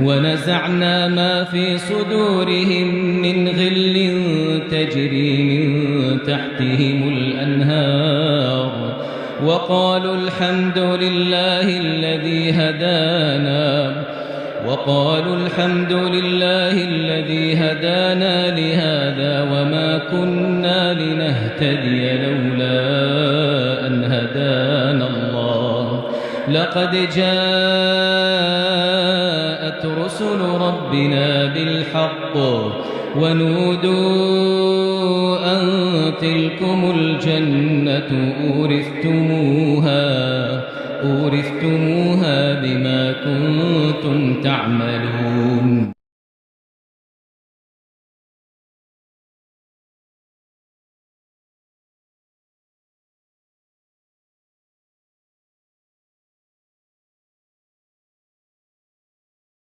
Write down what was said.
ونزعنا ما في صدورهم من غل تجري من تحتهم الأنهار وقالوا الحمد لله الذي هدانا لهذا وما كنا لنهتدي لولا أن هدانا الله لقد جاءت رسل ربنا بالحق ونودوا أن تلكم الجنة أورثتموها بما كنتم تعملون.